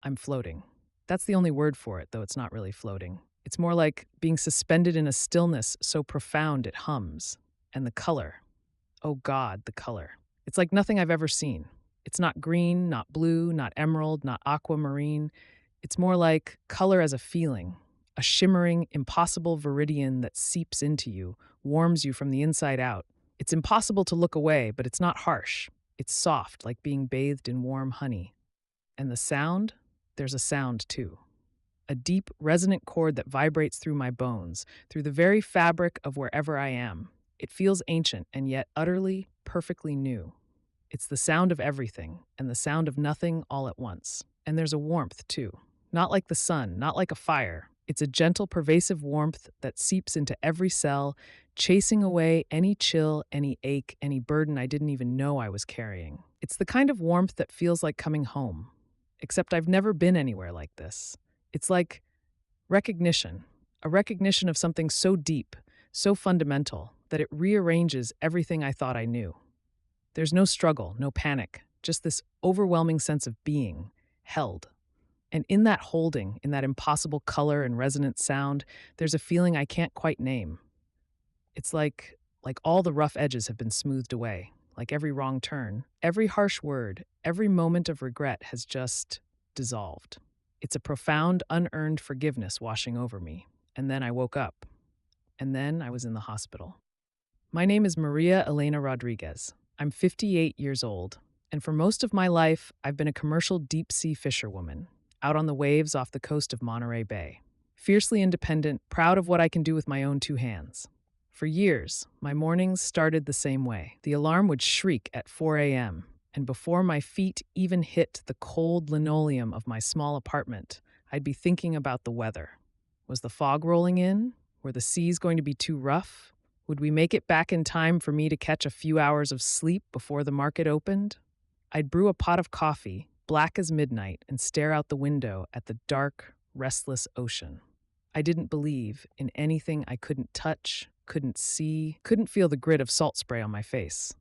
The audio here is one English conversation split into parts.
I'm floating. That's the only word for it, though it's not really floating. It's more like being suspended in a stillness so profound it hums. And the color. Oh God, the color. It's like nothing I've ever seen. It's not green, not blue, not emerald, not aquamarine. It's more like color as a feeling, a shimmering, impossible viridian that seeps into you, warms you from the inside out. It's impossible to look away, but it's not harsh. It's soft, like being bathed in warm honey. And the sound? There's a sound too. A deep, resonant chord that vibrates through my bones, through the very fabric of wherever I am. It feels ancient and yet utterly, perfectly new. It's the sound of everything and the sound of nothing all at once. And there's a warmth too. Not like the sun, not like a fire. It's a gentle, pervasive warmth that seeps into every cell, chasing away any chill, any ache, any burden I didn't even know I was carrying. It's the kind of warmth that feels like coming home. Except I've never been anywhere like this. It's like recognition, a recognition of something so deep, so fundamental, that it rearranges everything I thought I knew. There's no struggle, no panic, just this overwhelming sense of being, held. And in that holding, in that impossible color and resonant sound, there's a feeling I can't quite name. It's like all the rough edges have been smoothed away, like every wrong turn, every harsh word, every moment of regret has just dissolved. It's a profound, unearned forgiveness washing over me. And then I woke up. And then I was in the hospital. My name is Maria Elena Rodriguez. I'm 58 years old. And for most of my life, I've been a commercial deep-sea fisherwoman, out on the waves off the coast of Monterey Bay. Fiercely independent, proud of what I can do with my own two hands. For years, my mornings started the same way. The alarm would shriek at 4 a.m., and before my feet even hit the cold linoleum of my small apartment, I'd be thinking about the weather. Was the fog rolling in? Were the seas going to be too rough? Would we make it back in time for me to catch a few hours of sleep before the market opened? I'd brew a pot of coffee, black as midnight, and stare out the window at the dark, restless ocean. I didn't believe in anything I couldn't touch, couldn't see, couldn't feel the grit of salt spray on my face.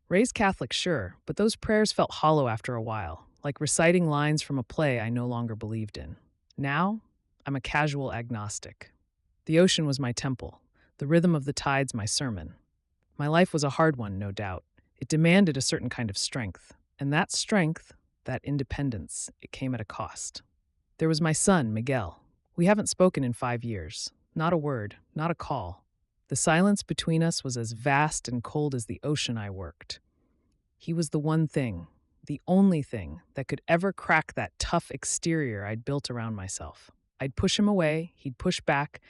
Raised Catholic, sure, but those prayers felt hollow after a while, like reciting lines from a play I no longer believed in. Now, I'm a casual agnostic. The ocean was my temple, the rhythm of the tides my sermon. My life was a hard one, no doubt. It demanded a certain kind of strength, and that strength, that independence, it came at a cost. There was my son, Miguel. We haven't spoken in 5 years. Not a word, not a call. The silence between us was as vast and cold as the ocean I worked. He was the one thing, the only thing, that could ever crack that tough exterior I'd built around myself. I'd push him away, he'd push back,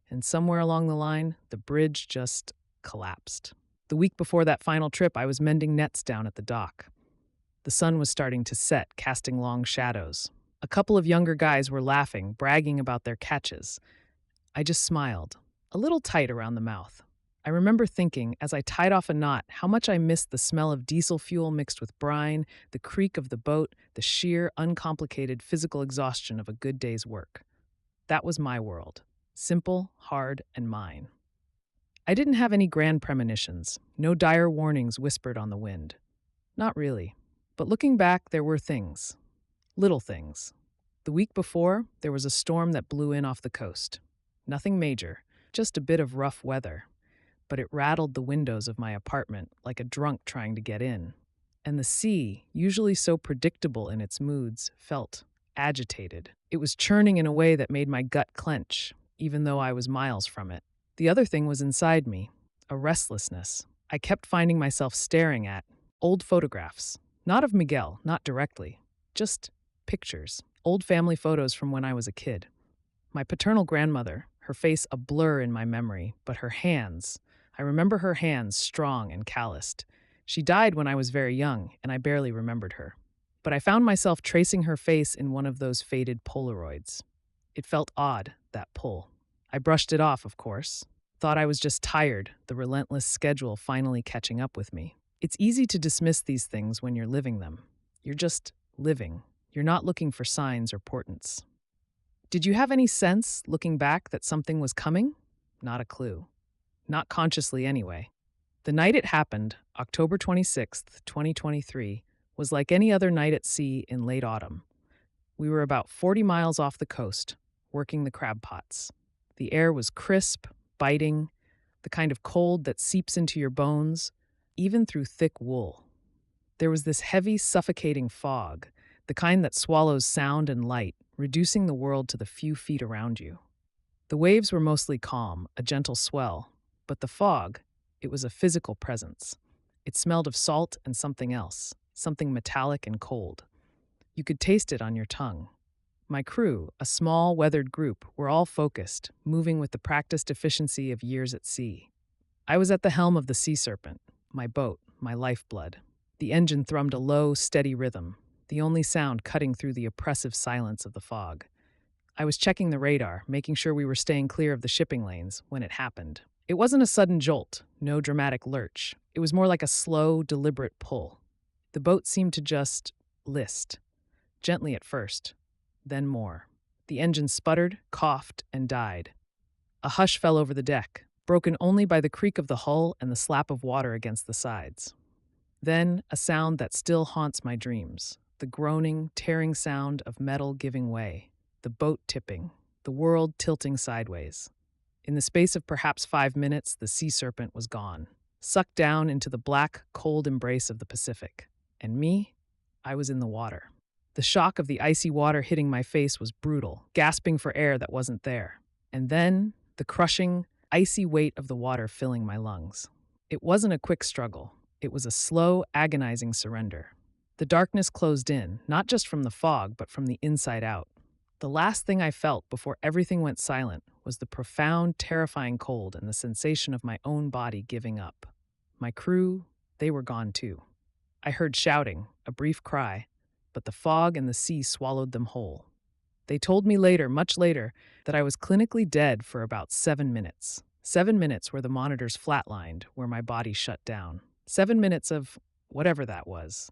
and somewhere along the line, the bridge just collapsed. The week before that final trip, I was mending nets down at the dock. The sun was starting to set, casting long shadows. A couple of younger guys were laughing, bragging about their catches. I just smiled, a little tight around the mouth. I remember thinking, as I tied off a knot, how much I missed the smell of diesel fuel mixed with brine, the creak of the boat, the sheer, uncomplicated physical exhaustion of a good day's work. That was my world. Simple, hard, and mine. I didn't have any grand premonitions, no dire warnings whispered on the wind. Not really. But looking back, there were things. Little things. The week before, there was a storm that blew in off the coast. Nothing major, just a bit of rough weather. But it rattled the windows of my apartment like a drunk trying to get in. And the sea, usually so predictable in its moods, felt agitated. It was churning in a way that made my gut clench, even though I was miles from it. The other thing was inside me, a restlessness. I kept finding myself staring at old photographs, not of Miguel, not directly, just pictures, old family photos from when I was a kid. My paternal grandmother, her face a blur in my memory, but her hands, I remember her hands strong and calloused. She died when I was very young, and I barely remembered her. But I found myself tracing her face in one of those faded Polaroids. It felt odd, that pull. I brushed it off, of course. Thought I was just tired, the relentless schedule finally catching up with me. It's easy to dismiss these things when you're living them. You're just living. You're not looking for signs or portents. Did you have any sense, looking back, that something was coming? Not a clue. Not consciously, anyway. The night it happened, October 26th, 2023, was like any other night at sea in late autumn. We were about 40 miles off the coast, working the crab pots. The air was crisp, biting, the kind of cold that seeps into your bones, even through thick wool. There was this heavy, suffocating fog, the kind that swallows sound and light, reducing the world to the few feet around you. The waves were mostly calm, a gentle swell, but the fog, it was a physical presence. It smelled of salt and something else, something metallic and cold. You could taste it on your tongue. My crew, a small, weathered group, were all focused, moving with the practiced efficiency of years at sea. I was at the helm of the Sea Serpent, my boat, my lifeblood. The engine thrummed a low, steady rhythm, the only sound cutting through the oppressive silence of the fog. I was checking the radar, making sure we were staying clear of the shipping lanes, when it happened. It wasn't a sudden jolt, no dramatic lurch. It was more like a slow, deliberate pull. The boat seemed to just list, gently at first, then more. The engine sputtered, coughed, and died. A hush fell over the deck, broken only by the creak of the hull and the slap of water against the sides. Then, a sound that still haunts my dreams, the groaning, tearing sound of metal giving way, the boat tipping, the world tilting sideways. In the space of perhaps 5 minutes, the Sea Serpent was gone, sucked down into the black, cold embrace of the Pacific. And me? I was in the water. The shock of the icy water hitting my face was brutal, gasping for air that wasn't there. And then, the crushing, icy weight of the water filling my lungs. It wasn't a quick struggle. It was a slow, agonizing surrender. The darkness closed in, not just from the fog, but from the inside out. The last thing I felt before everything went silent was the profound, terrifying cold and the sensation of my own body giving up. My crew, they were gone too. I heard shouting, a brief cry, but the fog and the sea swallowed them whole. They told me later, much later, that I was clinically dead for about 7 minutes. 7 minutes where the monitors flatlined, where my body shut down. 7 minutes of whatever that was.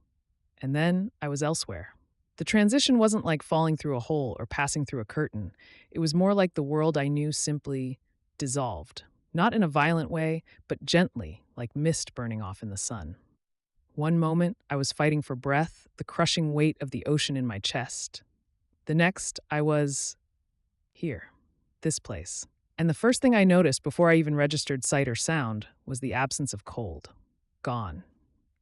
And then I was elsewhere. The transition wasn't like falling through a hole or passing through a curtain. It was more like the world I knew simply dissolved. Not in a violent way, but gently, like mist burning off in the sun. One moment, I was fighting for breath, the crushing weight of the ocean in my chest. The next, I was here, this place. And the first thing I noticed before I even registered sight or sound was the absence of cold. Gone.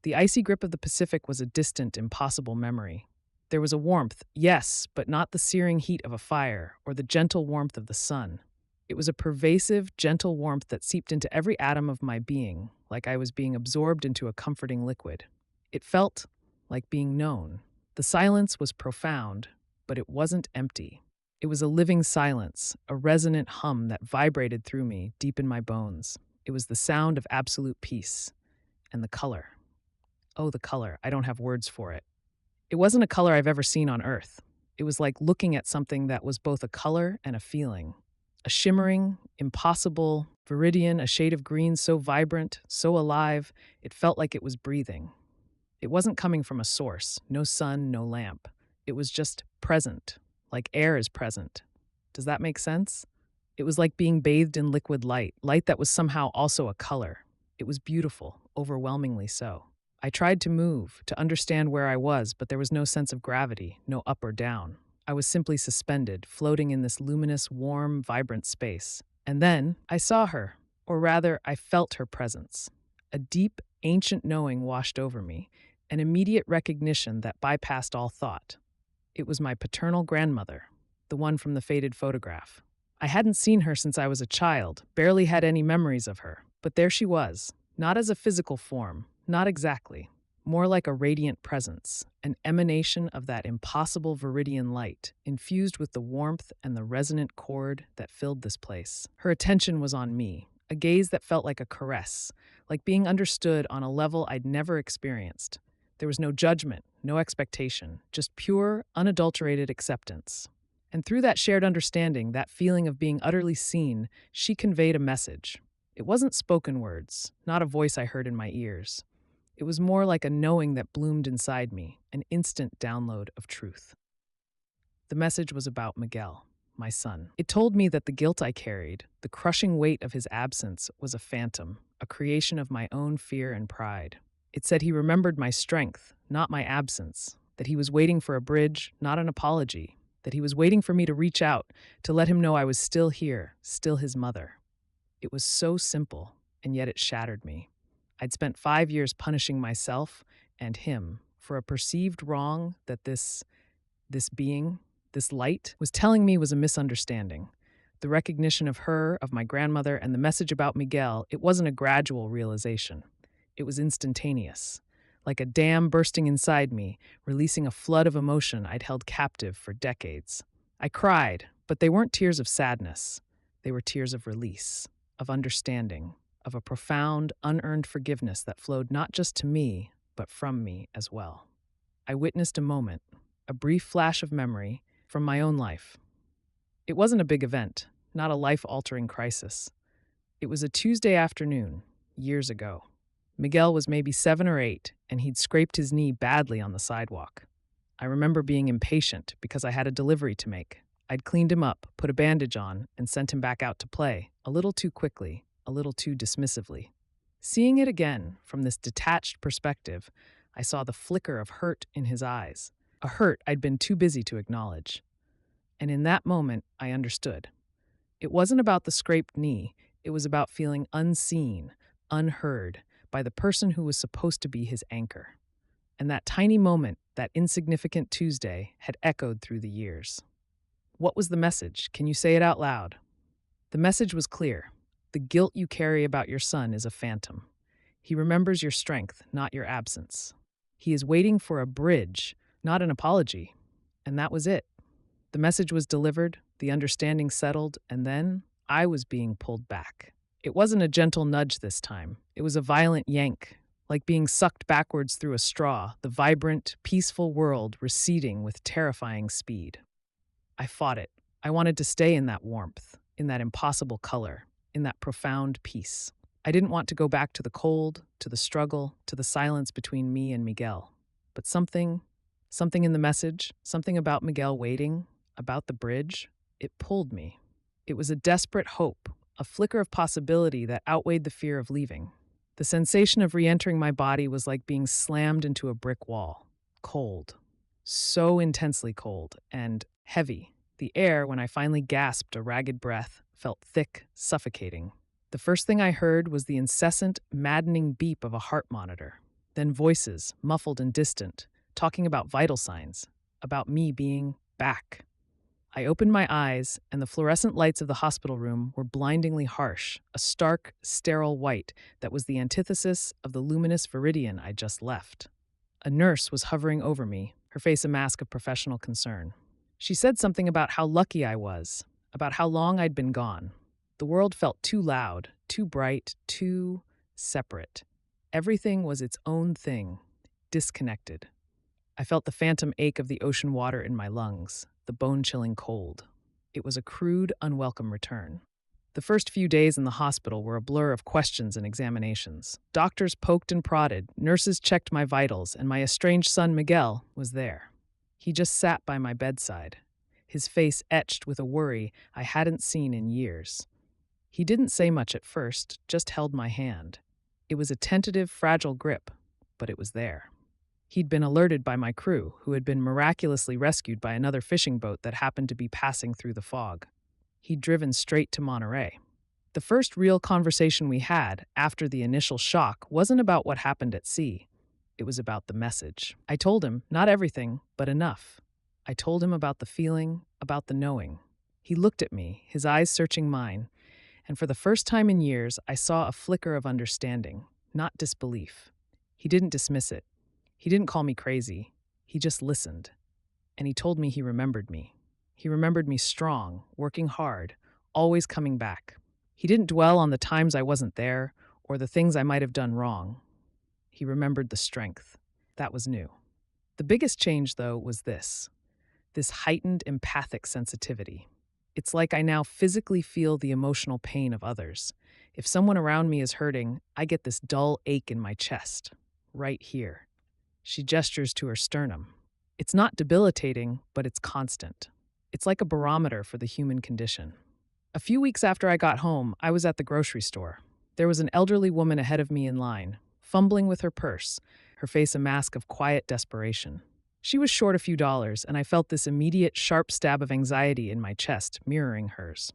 The icy grip of the Pacific was a distant, impossible memory. There was a warmth, yes, but not the searing heat of a fire or the gentle warmth of the sun. It was a pervasive, gentle warmth that seeped into every atom of my being, like I was being absorbed into a comforting liquid. It felt like being known. The silence was profound, but it wasn't empty. It was a living silence, a resonant hum that vibrated through me, deep in my bones. It was the sound of absolute peace. And the color. Oh, the color. I don't have words for it. It wasn't a color I've ever seen on Earth. It was like looking at something that was both a color and a feeling. A shimmering, impossible, viridian, a shade of green so vibrant, so alive, it felt like it was breathing. It wasn't coming from a source, no sun, no lamp. It was just present, like air is present. Does that make sense? It was like being bathed in liquid light, light that was somehow also a color. It was beautiful, overwhelmingly so. I tried to move, to understand where I was, but there was no sense of gravity, no up or down. I was simply suspended, floating in this luminous, warm, vibrant space. And then I saw her, or rather, I felt her presence. A deep, ancient knowing washed over me, an immediate recognition that bypassed all thought. It was my paternal grandmother, the one from the faded photograph. I hadn't seen her since I was a child, barely had any memories of her, but there she was, not as a physical form, not exactly, more like a radiant presence, an emanation of that impossible viridian light, infused with the warmth and the resonant chord that filled this place. Her attention was on me, a gaze that felt like a caress, like being understood on a level I'd never experienced. There was no judgment, no expectation, just pure, unadulterated acceptance. And through that shared understanding, that feeling of being utterly seen, she conveyed a message. It wasn't spoken words, not a voice I heard in my ears. It was more like a knowing that bloomed inside me, an instant download of truth. The message was about Miguel, my son. It told me that the guilt I carried, the crushing weight of his absence, was a phantom, a creation of my own fear and pride. It said he remembered my strength, not my absence, that he was waiting for a bridge, not an apology, that he was waiting for me to reach out, to let him know I was still here, still his mother. It was so simple, and yet it shattered me. I'd spent 5 years punishing myself and him for a perceived wrong that this being, this light, was telling me was a misunderstanding. The recognition of her, of my grandmother, and the message about Miguel, it wasn't a gradual realization. It was instantaneous, like a dam bursting inside me, releasing a flood of emotion I'd held captive for decades. I cried, but they weren't tears of sadness. They were tears of release, of understanding, of a profound, unearned forgiveness that flowed not just to me, but from me as well. I witnessed a moment, a brief flash of memory from my own life. It wasn't a big event, not a life-altering crisis. It was a Tuesday afternoon, years ago. Miguel was maybe 7 or 8, and he'd scraped his knee badly on the sidewalk. I remember being impatient because I had a delivery to make. I'd cleaned him up, put a bandage on, and sent him back out to play, a little too quickly, a little too dismissively. Seeing it again from this detached perspective, I saw the flicker of hurt in his eyes, a hurt I'd been too busy to acknowledge. And in that moment, I understood. It wasn't about the scraped knee, it was about feeling unseen, unheard, by the person who was supposed to be his anchor. And that tiny moment, that insignificant Tuesday, had echoed through the years. What was the message? Can you say it out loud? The message was clear. The guilt you carry about your son is a phantom. He remembers your strength, not your absence. He is waiting for a bridge, not an apology. And that was it. The message was delivered, the understanding settled, and then I was being pulled back. It wasn't a gentle nudge this time. It was a violent yank, like being sucked backwards through a straw, the vibrant, peaceful world receding with terrifying speed. I fought it. I wanted to stay in that warmth, in that impossible color, in that profound peace. I didn't want to go back to the cold, to the struggle, to the silence between me and Miguel. But something in the message, something about Miguel waiting, about the bridge, it pulled me. It was a desperate hope, a flicker of possibility that outweighed the fear of leaving. The sensation of re-entering my body was like being slammed into a brick wall. Cold. So intensely cold and heavy. The air, when I finally gasped a ragged breath, felt thick, suffocating. The first thing I heard was the incessant, maddening beep of a heart monitor. Then voices, muffled and distant, talking about vital signs, about me being back. I opened my eyes, and the fluorescent lights of the hospital room were blindingly harsh, a stark, sterile white that was the antithesis of the luminous viridian I'd just left. A nurse was hovering over me, her face a mask of professional concern. She said something about how lucky I was, about how long I'd been gone. The world felt too loud, too bright, too separate. Everything was its own thing, disconnected. I felt the phantom ache of the ocean water in my lungs, the bone-chilling cold. It was a crude, unwelcome return. The first few days in the hospital were a blur of questions and examinations. Doctors poked and prodded, nurses checked my vitals, and my estranged son Miguel was there. He just sat by my bedside, his face etched with a worry I hadn't seen in years. He didn't say much at first, just held my hand. It was a tentative, fragile grip, but it was there. He'd been alerted by my crew, who had been miraculously rescued by another fishing boat that happened to be passing through the fog. He'd driven straight to Monterey. The first real conversation we had, after the initial shock, wasn't about what happened at sea. It was about the message. I told him, not everything, but enough. I told him about the feeling, about the knowing. He looked at me, his eyes searching mine, and for the first time in years, I saw a flicker of understanding, not disbelief. He didn't dismiss it. He didn't call me crazy. He just listened. And he told me he remembered me. He remembered me strong, working hard, always coming back. He didn't dwell on the times I wasn't there or the things I might have done wrong. He remembered the strength. That was new. The biggest change, though, was this heightened empathic sensitivity. It's like I now physically feel the emotional pain of others. If someone around me is hurting, I get this dull ache in my chest, right here. She gestures to her sternum. It's not debilitating, but it's constant. It's like a barometer for the human condition. A few weeks after I got home, I was at the grocery store. There was an elderly woman ahead of me in line, fumbling with her purse, her face a mask of quiet desperation. She was short a few dollars, and I felt this immediate, sharp stab of anxiety in my chest, mirroring hers.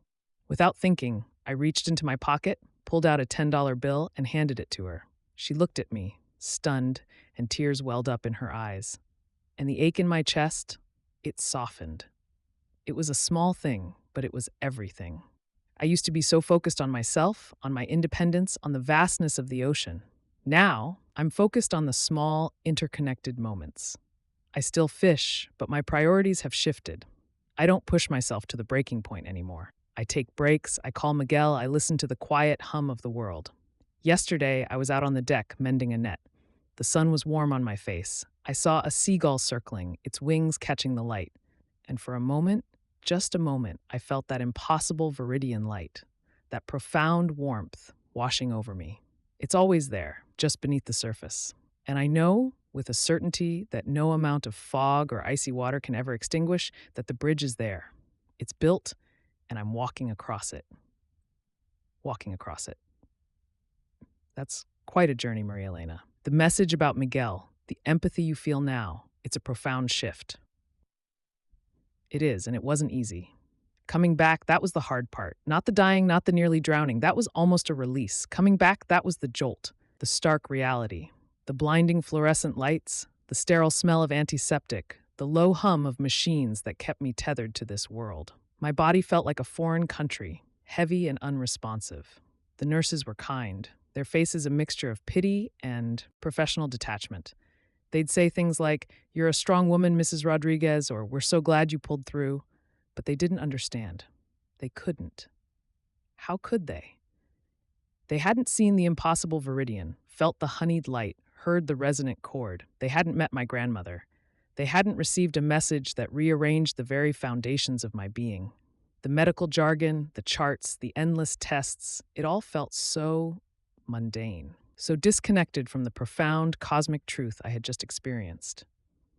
Without thinking, I reached into my pocket, pulled out a $10 bill, and handed it to her. She looked at me, stunned, and tears welled up in her eyes. And the ache in my chest, it softened. It was a small thing, but it was everything. I used to be so focused on myself, on my independence, on the vastness of the ocean. Now, I'm focused on the small, interconnected moments. I still fish, but my priorities have shifted. I don't push myself to the breaking point anymore. I take breaks, I call Miguel, I listen to the quiet hum of the world. Yesterday, I was out on the deck mending a net. The sun was warm on my face. I saw a seagull circling, its wings catching the light. And for a moment, just a moment, I felt that impossible viridian light, that profound warmth washing over me. It's always there, just beneath the surface. And I know, with a certainty that no amount of fog or icy water can ever extinguish, that the bridge is there. It's built, and I'm walking across it. Walking across it. That's quite a journey, Maria Elena. The message about Miguel, the empathy you feel now, it's a profound shift. It is, and it wasn't easy. Coming back, that was the hard part. Not the dying, not the nearly drowning. That was almost a release. Coming back, that was the jolt, the stark reality. The blinding fluorescent lights, the sterile smell of antiseptic, the low hum of machines that kept me tethered to this world. My body felt like a foreign country, heavy and unresponsive. The nurses were kind, their faces a mixture of pity and professional detachment. They'd say things like, "You're a strong woman, Mrs. Rodriguez," or "We're so glad you pulled through." But they didn't understand. They couldn't. How could they? They hadn't seen the impossible viridian, felt the honeyed light, heard the resonant chord. They hadn't met my grandmother. They hadn't received a message that rearranged the very foundations of my being. The medical jargon, the charts, the endless tests, it all felt so mundane, so disconnected from the profound cosmic truth I had just experienced.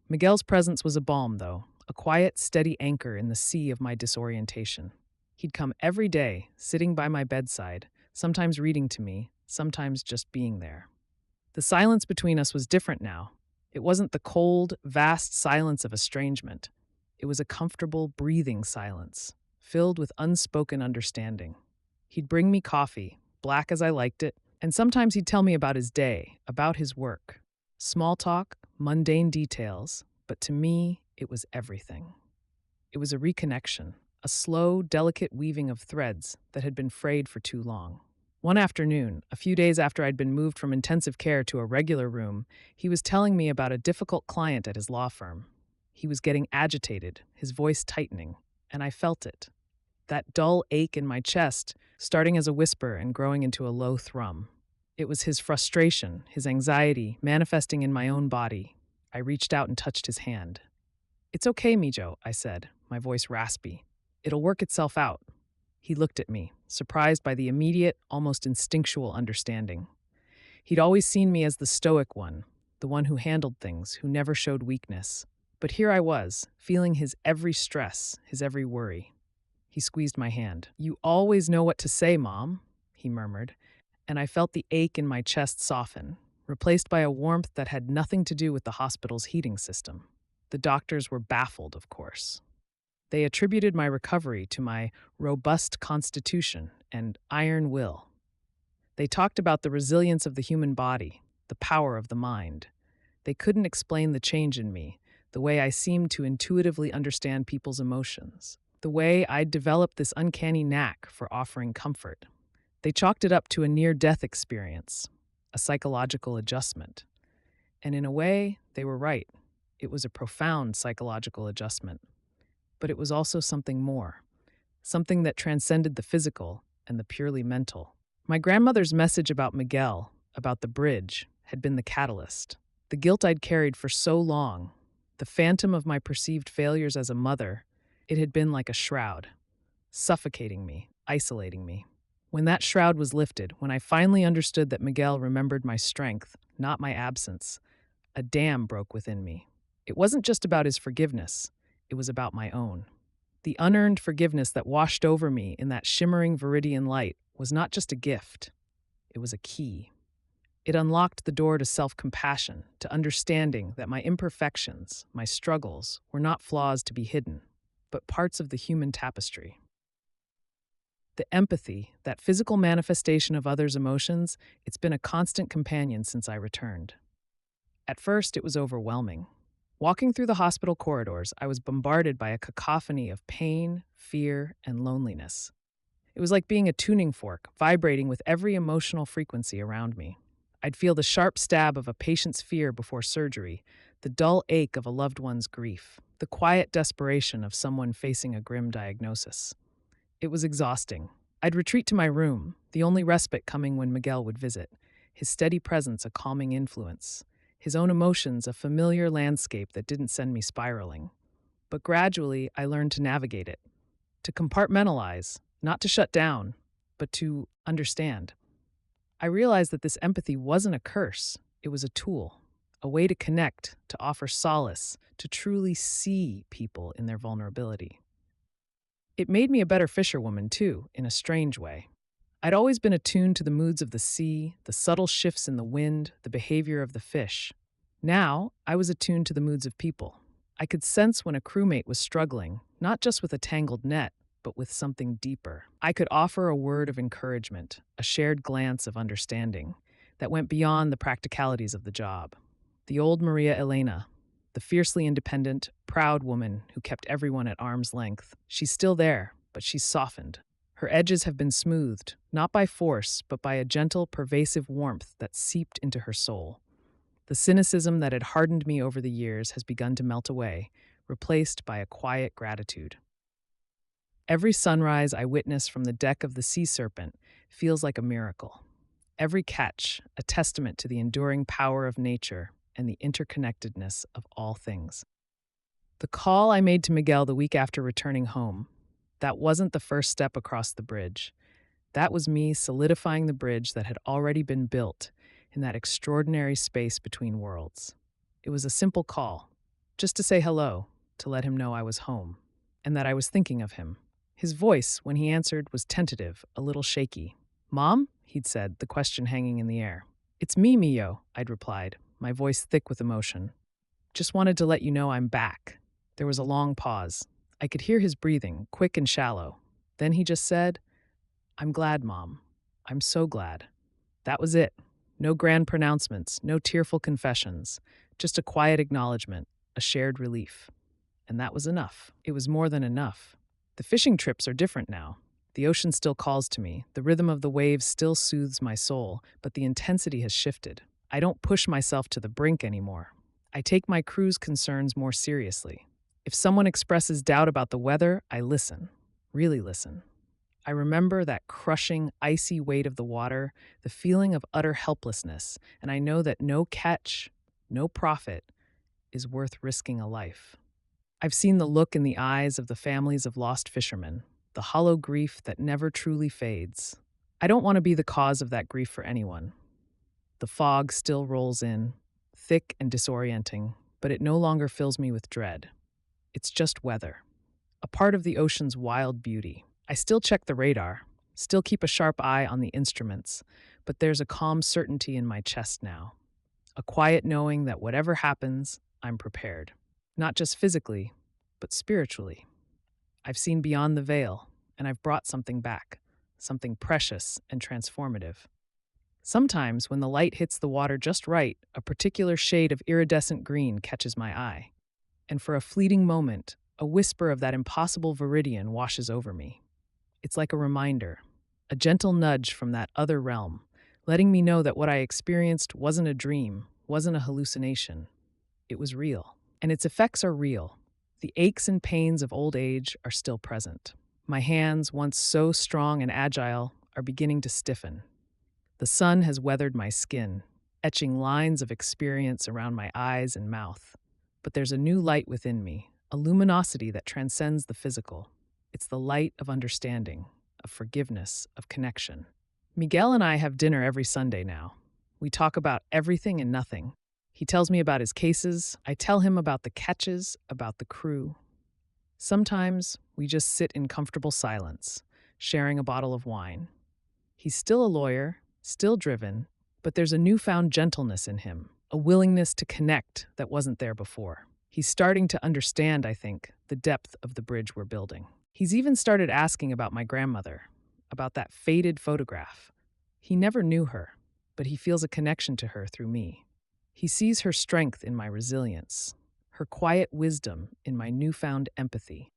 Miguel's presence was a balm, though, a quiet, steady anchor in the sea of my disorientation. He'd come every day, sitting by my bedside, sometimes reading to me, sometimes just being there. The silence between us was different now. It wasn't the cold, vast silence of estrangement. It was a comfortable, breathing silence, filled with unspoken understanding. He'd bring me coffee, black as I liked it, and sometimes he'd tell me about his day, about his work. Small talk, mundane details, but to me, it was everything. It was a reconnection, a slow, delicate weaving of threads that had been frayed for too long. One afternoon, a few days after I'd been moved from intensive care to a regular room, he was telling me about a difficult client at his law firm. He was getting agitated, his voice tightening, and I felt it. That dull ache in my chest, starting as a whisper and growing into a low thrum. It was his frustration, his anxiety, manifesting in my own body. I reached out and touched his hand. "It's okay, Mijo," I said, my voice raspy. "It'll work itself out." He looked at me, surprised by the immediate, almost instinctual understanding. He'd always seen me as the stoic one, the one who handled things, who never showed weakness. But here I was, feeling his every stress, his every worry. He squeezed my hand. "You always know what to say, Mom," he murmured, and I felt the ache in my chest soften, replaced by a warmth that had nothing to do with the hospital's heating system. The doctors were baffled, of course. They attributed my recovery to my robust constitution and iron will. They talked about the resilience of the human body, the power of the mind. They couldn't explain the change in me, the way I seemed to intuitively understand people's emotions, the way I'd developed this uncanny knack for offering comfort. They chalked it up to a near-death experience, a psychological adjustment. And in a way, they were right. It was a profound psychological adjustment. But it was also something more, something that transcended the physical and the purely mental. My grandmother's message about Miguel, about the bridge, had been the catalyst. The guilt I'd carried for so long, the phantom of my perceived failures as a mother, it had been like a shroud, suffocating me, isolating me. When that shroud was lifted, when I finally understood that Miguel remembered my strength, not my absence, a dam broke within me. It wasn't just about his forgiveness. It was about my own. The unearned forgiveness that washed over me in that shimmering viridian light was not just a gift. It was a key. It unlocked the door to self-compassion, to understanding that my imperfections, my struggles, were not flaws to be hidden, but parts of the human tapestry. The empathy, that physical manifestation of others' emotions, it's been a constant companion since I returned. At first, it was overwhelming. Walking through the hospital corridors, I was bombarded by a cacophony of pain, fear, and loneliness. It was like being a tuning fork, vibrating with every emotional frequency around me. I'd feel the sharp stab of a patient's fear before surgery, the dull ache of a loved one's grief, the quiet desperation of someone facing a grim diagnosis. It was exhausting. I'd retreat to my room, the only respite coming when Miguel would visit, his steady presence a calming influence, his own emotions a familiar landscape that didn't send me spiraling. But gradually, I learned to navigate it, to compartmentalize, not to shut down, but to understand. I realized that this empathy wasn't a curse, it was a tool, a way to connect, to offer solace, to truly see people in their vulnerability. It made me a better fisherwoman, too, in a strange way. I'd always been attuned to the moods of the sea, the subtle shifts in the wind, the behavior of the fish. Now, I was attuned to the moods of people. I could sense when a crewmate was struggling, not just with a tangled net, but with something deeper. I could offer a word of encouragement, a shared glance of understanding that went beyond the practicalities of the job. The old Maria Elena, the fiercely independent, proud woman who kept everyone at arm's length, she's still there, but she's softened. Her edges have been smoothed, not by force, but by a gentle, pervasive warmth that seeped into her soul. The cynicism that had hardened me over the years has begun to melt away, replaced by a quiet gratitude. Every sunrise I witness from the deck of the Sea Serpent feels like a miracle. Every catch, a testament to the enduring power of nature and the interconnectedness of all things. The call I made to Miguel the week after returning home, that wasn't the first step across the bridge. That was me solidifying the bridge that had already been built in that extraordinary space between worlds. It was a simple call, just to say hello, to let him know I was home, and that I was thinking of him. His voice, when he answered, was tentative, a little shaky. "Mom?" he'd said, the question hanging in the air. "It's me, Mio," I'd replied, my voice thick with emotion. "Just wanted to let you know I'm back." There was a long pause. I could hear his breathing, quick and shallow. Then he just said, "I'm glad, Mom. I'm so glad." That was it. No grand pronouncements, no tearful confessions, just a quiet acknowledgement, a shared relief. And that was enough. It was more than enough. The fishing trips are different now. The ocean still calls to me, the rhythm of the waves still soothes my soul, but the intensity has shifted. I don't push myself to the brink anymore. I take my crew's concerns more seriously. If someone expresses doubt about the weather, I listen, really listen. I remember that crushing, icy weight of the water, the feeling of utter helplessness, and I know that no catch, no profit, is worth risking a life. I've seen the look in the eyes of the families of lost fishermen, the hollow grief that never truly fades. I don't want to be the cause of that grief for anyone. The fog still rolls in, thick and disorienting, but it no longer fills me with dread. It's just weather, a part of the ocean's wild beauty. I still check the radar, still keep a sharp eye on the instruments, but there's a calm certainty in my chest now, a quiet knowing that whatever happens, I'm prepared. Not just physically, but spiritually. I've seen beyond the veil, and I've brought something back, something precious and transformative. Sometimes, when the light hits the water just right, a particular shade of iridescent green catches my eye. And for a fleeting moment, a whisper of that impossible viridian washes over me. It's like a reminder, a gentle nudge from that other realm, letting me know that what I experienced wasn't a dream, wasn't a hallucination. It was real. And its effects are real. The aches and pains of old age are still present. My hands, once so strong and agile, are beginning to stiffen. The sun has weathered my skin, etching lines of experience around my eyes and mouth. But there's a new light within me, a luminosity that transcends the physical. It's the light of understanding, of forgiveness, of connection. Miguel and I have dinner every Sunday now. We talk about everything and nothing. He tells me about his cases, I tell him about the catches, about the crew. Sometimes we just sit in comfortable silence, sharing a bottle of wine. He's still a lawyer, still driven, But there's a newfound gentleness in him, a willingness to connect that wasn't there before. He's starting to understand, I think, the depth of the bridge we're building. He's even started asking about my grandmother, about that faded photograph. He never knew her, but he feels a connection to her through me. He sees her strength in my resilience, her quiet wisdom in my newfound empathy.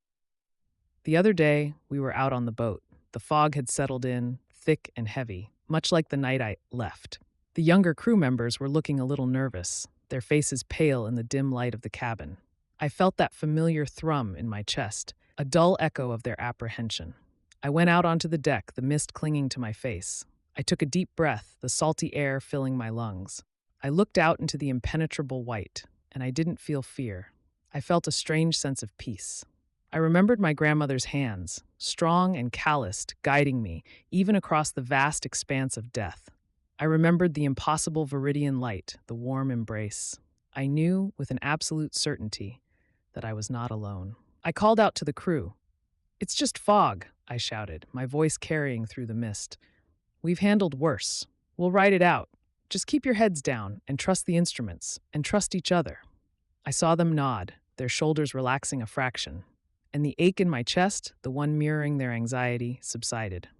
The other day, we were out on the boat. The fog had settled in, thick and heavy, much like the night I left. The younger crew members were looking a little nervous, their faces pale in the dim light of the cabin. I felt that familiar thrum in my chest, a dull echo of their apprehension. I went out onto the deck, the mist clinging to my face. I took a deep breath, the salty air filling my lungs. I looked out into the impenetrable white, and I didn't feel fear. I felt a strange sense of peace. I remembered my grandmother's hands, strong and calloused, guiding me, even across the vast expanse of death. I remembered the impossible viridian light, the warm embrace. I knew, with an absolute certainty, that I was not alone. I called out to the crew. "It's just fog," I shouted, my voice carrying through the mist. "We've handled worse. We'll ride it out. Just keep your heads down and trust the instruments and trust each other." I saw them nod, their shoulders relaxing a fraction, and the ache in my chest, the one mirroring their anxiety, subsided.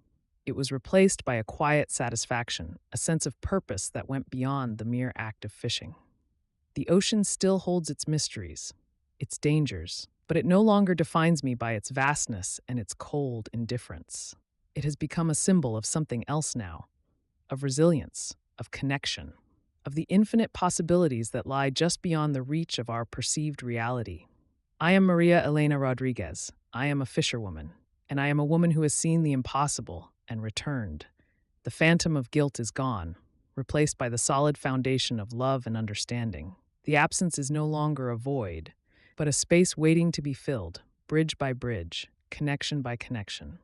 It was replaced by a quiet satisfaction, a sense of purpose that went beyond the mere act of fishing. The ocean still holds its mysteries, its dangers, but it no longer defines me by its vastness and its cold indifference. It has become a symbol of something else now, of resilience, of connection, of the infinite possibilities that lie just beyond the reach of our perceived reality. I am Maria Elena Rodriguez. I am a fisherwoman, and I am a woman who has seen the impossible and returned. The phantom of guilt is gone, replaced by the solid foundation of love and understanding. The absence is no longer a void, but a space waiting to be filled, bridge by bridge, connection by connection.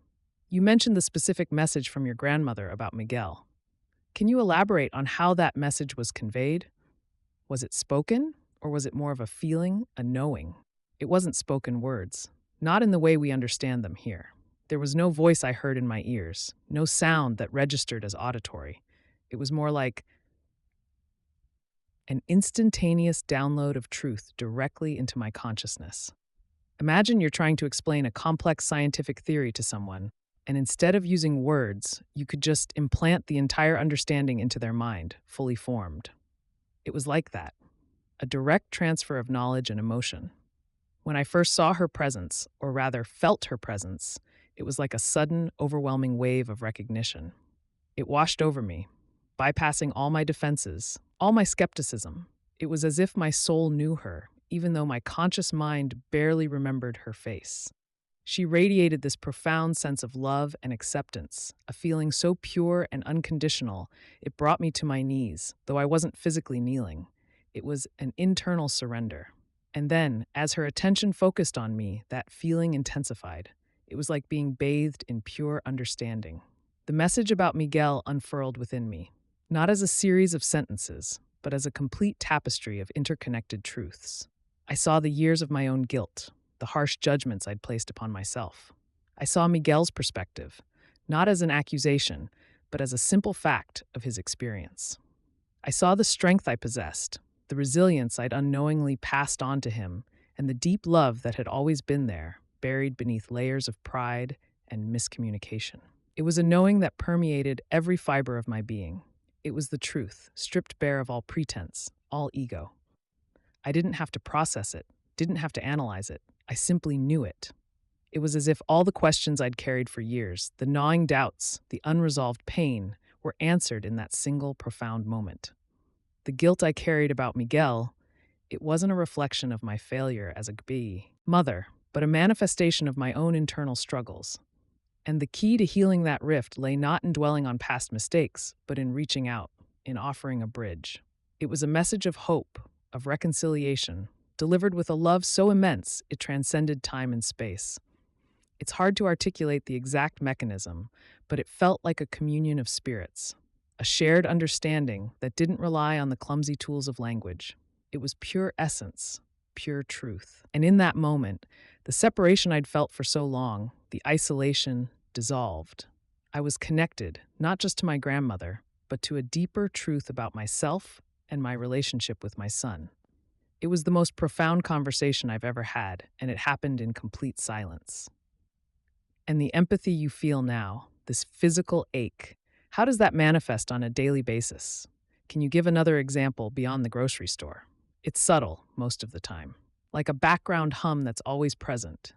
You mentioned the specific message from your grandmother about Miguel. Can you elaborate on how that message was conveyed? Was it spoken, or was it more of a feeling, a knowing? It wasn't spoken words, not in the way we understand them here. There was no voice I heard in my ears, no sound that registered as auditory. It was more like an instantaneous download of truth directly into my consciousness. Imagine you're trying to explain a complex scientific theory to someone, and instead of using words, you could just implant the entire understanding into their mind, fully formed. It was like that, a direct transfer of knowledge and emotion. When I first saw her presence, or rather felt her presence, it was like a sudden, overwhelming wave of recognition. It washed over me, bypassing all my defenses, all my skepticism. It was as if my soul knew her, even though my conscious mind barely remembered her face. She radiated this profound sense of love and acceptance, a feeling so pure and unconditional, it brought me to my knees, though I wasn't physically kneeling. It was an internal surrender. And then, as her attention focused on me, that feeling intensified. It was like being bathed in pure understanding. The message about Miguel unfurled within me, not as a series of sentences, but as a complete tapestry of interconnected truths. I saw the years of my own guilt, the harsh judgments I'd placed upon myself. I saw Miguel's perspective, not as an accusation, but as a simple fact of his experience. I saw the strength I possessed, the resilience I'd unknowingly passed on to him, and the deep love that had always been there, buried beneath layers of pride and miscommunication. It was a knowing that permeated every fiber of my being. It was the truth, stripped bare of all pretense, all ego. I didn't have to process it, didn't have to analyze it. I simply knew it. It was as if all the questions I'd carried for years, the gnawing doubts, the unresolved pain, were answered in that single profound moment. The guilt I carried about Miguel, it wasn't a reflection of my failure as a mother, but a manifestation of my own internal struggles. And the key to healing that rift lay not in dwelling on past mistakes, but in reaching out, in offering a bridge. It was a message of hope, of reconciliation, delivered with a love so immense it transcended time and space. It's hard to articulate the exact mechanism, but it felt like a communion of spirits, a shared understanding that didn't rely on the clumsy tools of language. It was pure essence, pure truth. And in that moment, the separation I'd felt for so long, the isolation, dissolved. I was connected, not just to my grandmother, but to a deeper truth about myself and my relationship with my son. It was the most profound conversation I've ever had, and it happened in complete silence. And the empathy you feel now, this physical ache, how does that manifest on a daily basis? Can you give another example beyond the grocery store? It's subtle most of the time, like a background hum that's always present.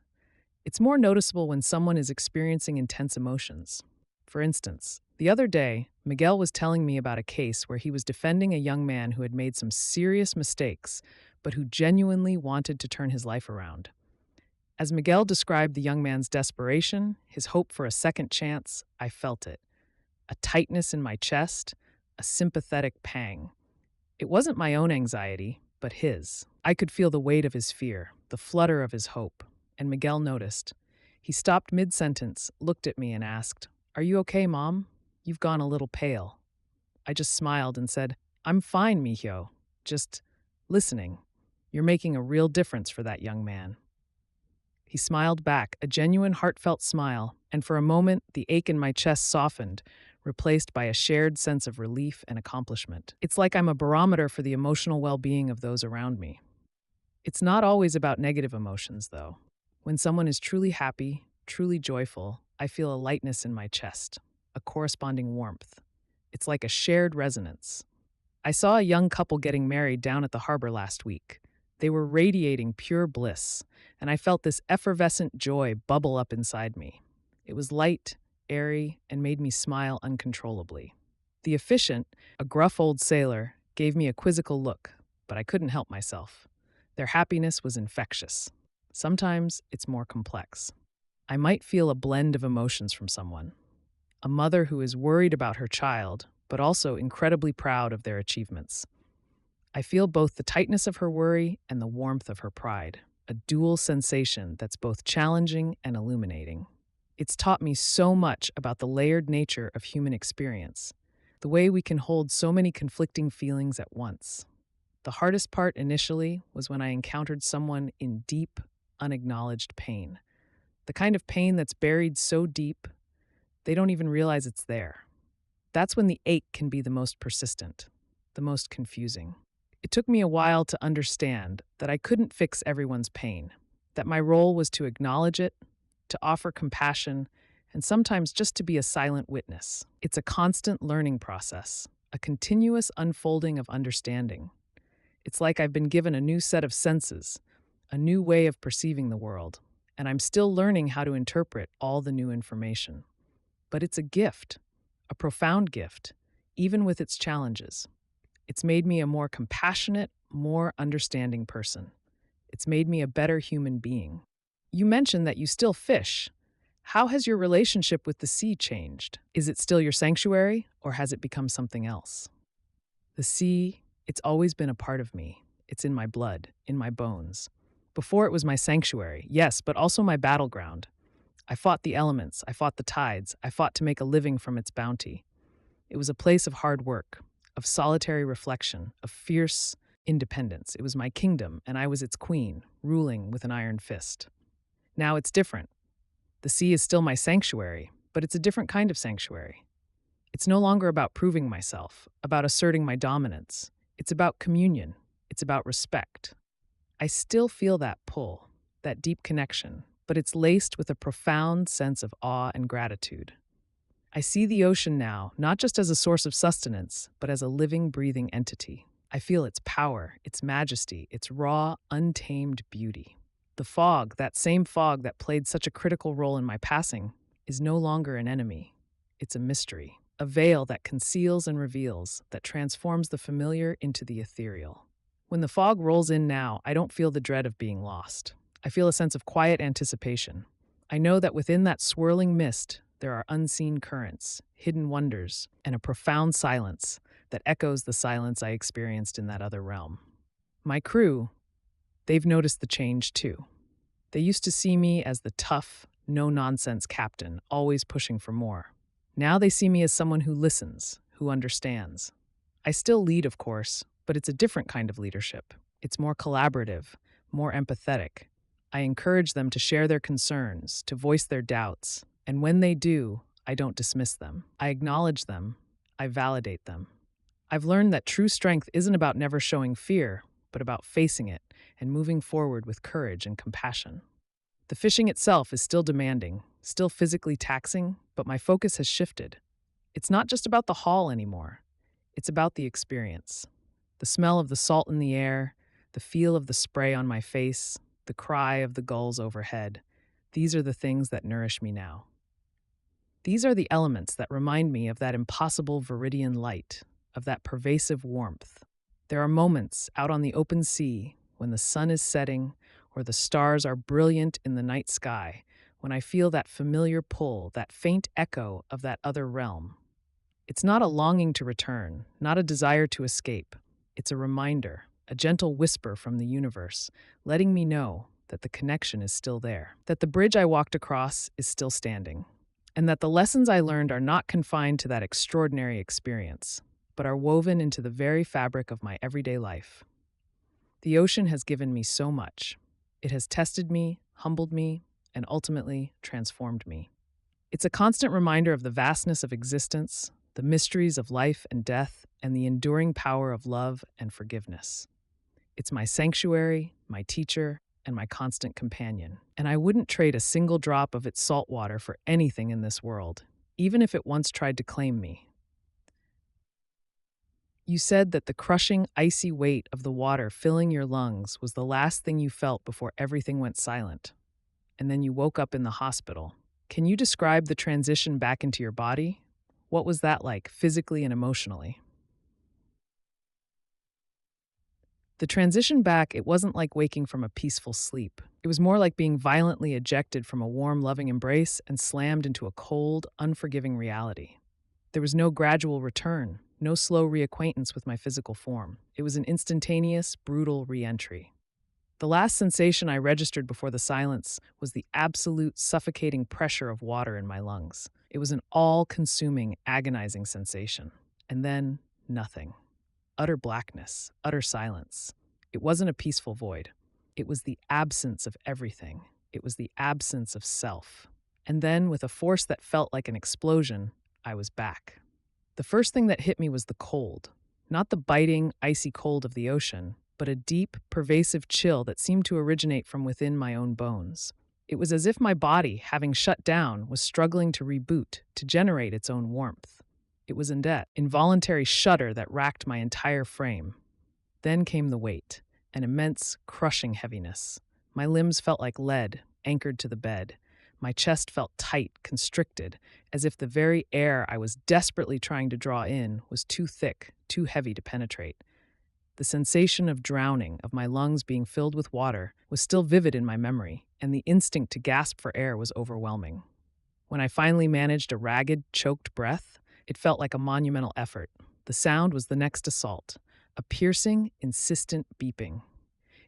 It's more noticeable when someone is experiencing intense emotions. For instance, the other day, Miguel was telling me about a case where he was defending a young man who had made some serious mistakes, but who genuinely wanted to turn his life around. As Miguel described the young man's desperation, his hope for a second chance, I felt it. A tightness in my chest, a sympathetic pang. It wasn't my own anxiety, but his. I could feel the weight of his fear, the flutter of his hope, and Miguel noticed. He stopped mid-sentence, looked at me, and asked, "Are you okay, Mom? You've gone a little pale." I just smiled and said, "I'm fine, mijo. Just listening. You're making a real difference for that young man." He smiled back, a genuine, heartfelt smile, and for a moment, the ache in my chest softened, replaced by a shared sense of relief and accomplishment. It's like I'm a barometer for the emotional well-being of those around me. It's not always about negative emotions, though. When someone is truly happy, truly joyful, I feel a lightness in my chest, a corresponding warmth. It's like a shared resonance. I saw a young couple getting married down at the harbor last week. They were radiating pure bliss, and I felt this effervescent joy bubble up inside me. It was light, airy, and made me smile uncontrollably. The officiant, a gruff old sailor, gave me a quizzical look, but I couldn't help myself. Their happiness was infectious. Sometimes it's more complex. I might feel a blend of emotions from someone. A mother who is worried about her child, but also incredibly proud of their achievements. I feel both the tightness of her worry and the warmth of her pride, a dual sensation that's both challenging and illuminating. It's taught me so much about the layered nature of human experience, the way we can hold so many conflicting feelings at once. The hardest part initially was when I encountered someone in deep, unacknowledged pain. The kind of pain that's buried so deep, they don't even realize it's there. That's when the ache can be the most persistent, the most confusing. It took me a while to understand that I couldn't fix everyone's pain, that my role was to acknowledge it, to offer compassion, and sometimes just to be a silent witness. It's a constant learning process, a continuous unfolding of understanding. It's like I've been given a new set of senses, a new way of perceiving the world, and I'm still learning how to interpret all the new information. But it's a gift, a profound gift, even with its challenges. It's made me a more compassionate, more understanding person. It's made me a better human being. You mentioned that you still fish. How has your relationship with the sea changed? Is it still your sanctuary, or has it become something else? The sea, it's always been a part of me. It's in my blood, in my bones. Before it was my sanctuary, yes, but also my battleground. I fought the elements, I fought the tides, I fought to make a living from its bounty. It was a place of hard work, of solitary reflection, of fierce independence. It was my kingdom, and I was its queen, ruling with an iron fist. Now it's different. The sea is still my sanctuary, but it's a different kind of sanctuary. It's no longer about proving myself, about asserting my dominance. It's about communion. It's about respect. I still feel that pull, that deep connection, but it's laced with a profound sense of awe and gratitude. I see the ocean now, not just as a source of sustenance, but as a living, breathing entity. I feel its power, its majesty, its raw, untamed beauty. The fog, that same fog that played such a critical role in my passing, is no longer an enemy. It's a mystery, a veil that conceals and reveals, that transforms the familiar into the ethereal. When the fog rolls in now, I don't feel the dread of being lost. I feel a sense of quiet anticipation. I know that within that swirling mist, there are unseen currents, hidden wonders, and a profound silence that echoes the silence I experienced in that other realm. My crew, they've noticed the change too. They used to see me as the tough, no-nonsense captain, always pushing for more. Now they see me as someone who listens, who understands. I still lead, of course, but it's a different kind of leadership. It's more collaborative, more empathetic. I encourage them to share their concerns, to voice their doubts, and when they do, I don't dismiss them. I acknowledge them. I validate them. I've learned that true strength isn't about never showing fear, but about facing it and moving forward with courage and compassion. The fishing itself is still demanding, still physically taxing, but my focus has shifted. It's not just about the haul anymore. It's about the experience. The smell of the salt in the air, the feel of the spray on my face, the cry of the gulls overhead. These are the things that nourish me now. These are the elements that remind me of that impossible viridian light, of that pervasive warmth. There are moments out on the open sea when the sun is setting or the stars are brilliant in the night sky, when I feel that familiar pull, that faint echo of that other realm. It's not a longing to return, not a desire to escape. It's a reminder, a gentle whisper from the universe, letting me know that the connection is still there, that the bridge I walked across is still standing, and that the lessons I learned are not confined to that extraordinary experience, but are woven into the very fabric of my everyday life. The ocean has given me so much. It has tested me, humbled me, and ultimately transformed me. It's a constant reminder of the vastness of existence, the mysteries of life and death, and the enduring power of love and forgiveness. It's my sanctuary, my teacher, and my constant companion. And I wouldn't trade a single drop of its salt water for anything in this world, even if it once tried to claim me. You said that the crushing, icy weight of the water filling your lungs was the last thing you felt before everything went silent. And then you woke up in the hospital. Can you describe the transition back into your body? What was that like, physically and emotionally? The transition back, it wasn't like waking from a peaceful sleep. It was more like being violently ejected from a warm, loving embrace and slammed into a cold, unforgiving reality. There was no gradual return, no slow reacquaintance with my physical form. It was an instantaneous, brutal re-entry. The last sensation I registered before the silence was the absolute suffocating pressure of water in my lungs. It was an all-consuming, agonizing sensation. And then, nothing. Utter blackness, utter silence. It wasn't a peaceful void. It was the absence of everything. It was the absence of self. And then, with a force that felt like an explosion, I was back. The first thing that hit me was the cold. Not the biting, icy cold of the ocean, but a deep, pervasive chill that seemed to originate from within my own bones. It was as if my body, having shut down, was struggling to reboot, to generate its own warmth. It was an involuntary shudder that racked my entire frame. Then came the weight, an immense, crushing heaviness. My limbs felt like lead, anchored to the bed. My chest felt tight, constricted, as if the very air I was desperately trying to draw in was too thick, too heavy to penetrate. The sensation of drowning, of my lungs being filled with water, was still vivid in my memory, and the instinct to gasp for air was overwhelming. When I finally managed a ragged, choked breath, it felt like a monumental effort. The sound was the next assault, a piercing, insistent beeping.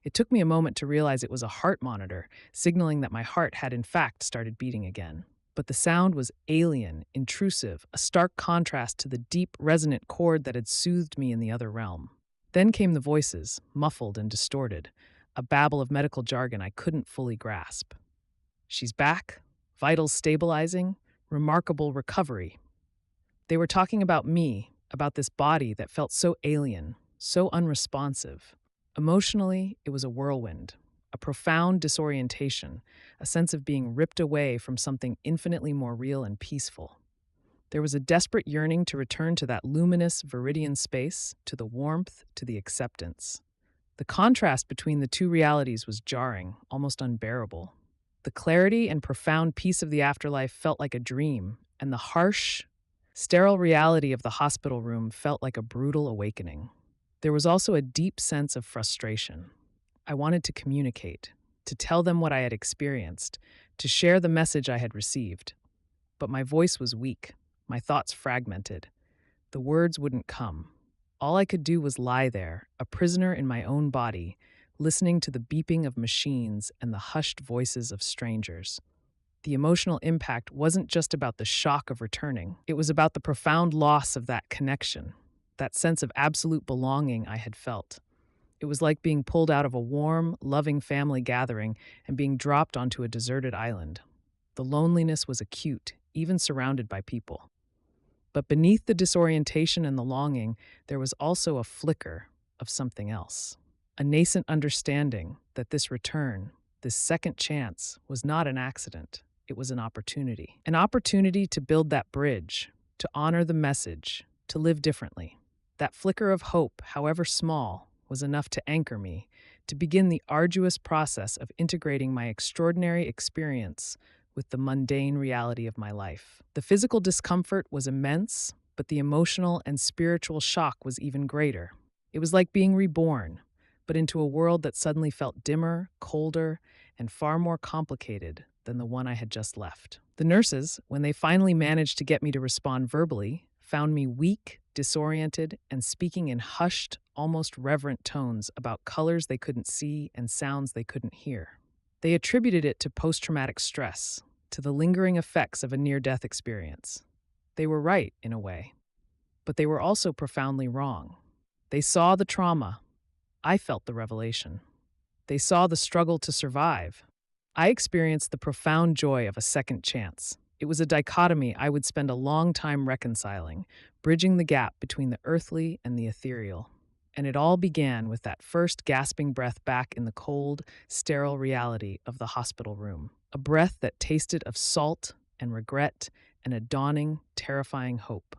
It took me a moment to realize it was a heart monitor, signaling that my heart had in fact started beating again. But the sound was alien, intrusive, a stark contrast to the deep, resonant chord that had soothed me in the other realm. Then came the voices, muffled and distorted, a babble of medical jargon I couldn't fully grasp. She's back, vitals stabilizing, remarkable recovery. They were talking about me, about this body that felt so alien, so unresponsive. Emotionally, it was a whirlwind, a profound disorientation, a sense of being ripped away from something infinitely more real and peaceful. There was a desperate yearning to return to that luminous, viridian space, to the warmth, to the acceptance. The contrast between the two realities was jarring, almost unbearable. The clarity and profound peace of the afterlife felt like a dream, and the harsh, sterile reality of the hospital room felt like a brutal awakening. There was also a deep sense of frustration. I wanted to communicate, to tell them what I had experienced, to share the message I had received. But my voice was weak, my thoughts fragmented. The words wouldn't come. All I could do was lie there, a prisoner in my own body, listening to the beeping of machines and the hushed voices of strangers. The emotional impact wasn't just about the shock of returning. It was about the profound loss of that connection, that sense of absolute belonging I had felt. It was like being pulled out of a warm, loving family gathering and being dropped onto a deserted island. The loneliness was acute, even surrounded by people. But beneath the disorientation and the longing, there was also a flicker of something else. A nascent understanding that this return, this second chance, was not an accident. It was an opportunity. An opportunity to build that bridge, to honor the message, to live differently. That flicker of hope, however small, was enough to anchor me, to begin the arduous process of integrating my extraordinary experience with the mundane reality of my life. The physical discomfort was immense, but the emotional and spiritual shock was even greater. It was like being reborn, but into a world that suddenly felt dimmer, colder, and far more complicated than the one I had just left. The nurses, when they finally managed to get me to respond verbally, found me weak, disoriented, and speaking in hushed, almost reverent tones about colors they couldn't see and sounds they couldn't hear. They attributed it to post-traumatic stress, to the lingering effects of a near-death experience. They were right, in a way, but they were also profoundly wrong. They saw the trauma. I felt the revelation. They saw the struggle to survive. I experienced the profound joy of a second chance. It was a dichotomy I would spend a long time reconciling, bridging the gap between the earthly and the ethereal. And it all began with that first gasping breath back in the cold, sterile reality of the hospital room. A breath that tasted of salt and regret and a dawning, terrifying hope.